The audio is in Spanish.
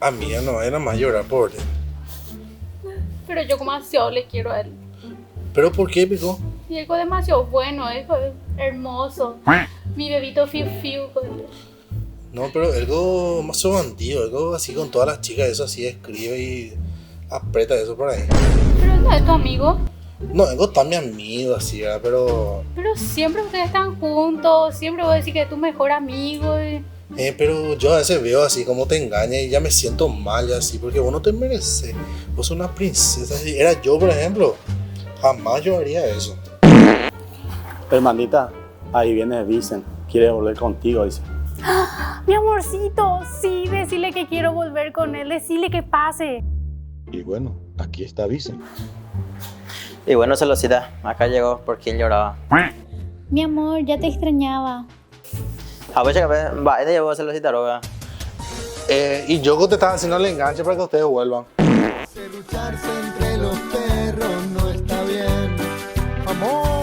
A mí ya no era más llorar por él. Pero yo como demasiado le quiero a él. ¿Pero por qué, Pico? Y él es demasiado bueno, es hermoso. Mi bebito fiu fiu. No, pero algo más bandido, algo así con todas las chicas, eso así escribe y aprieta eso por ahí. Pero no es tu amigo. No, algo está mi amigo así, ¿verdad? Pero siempre ustedes están juntos, siempre voy a decir que es tu mejor amigo. Pero yo a veces veo así como te engaña y ya me siento mal y así, porque vos no te mereces. Vos sos una princesa. Si era yo, por ejemplo, jamás yo haría eso. Hermanita, ahí viene Vicen. Quiere volver contigo, dice. Mi amorcito, sí, decirle que quiero volver con él, decirle que pase. Y bueno, aquí está Vicen. Y bueno, Celosita, acá llegó por quien lloraba. Mi amor, ya te extrañaba. A ver, va, te llevó Celosita, roga. Y yo te estaba haciendo el enganche para que ustedes vuelvan. Lucharse entre los perros no está bien. Amor.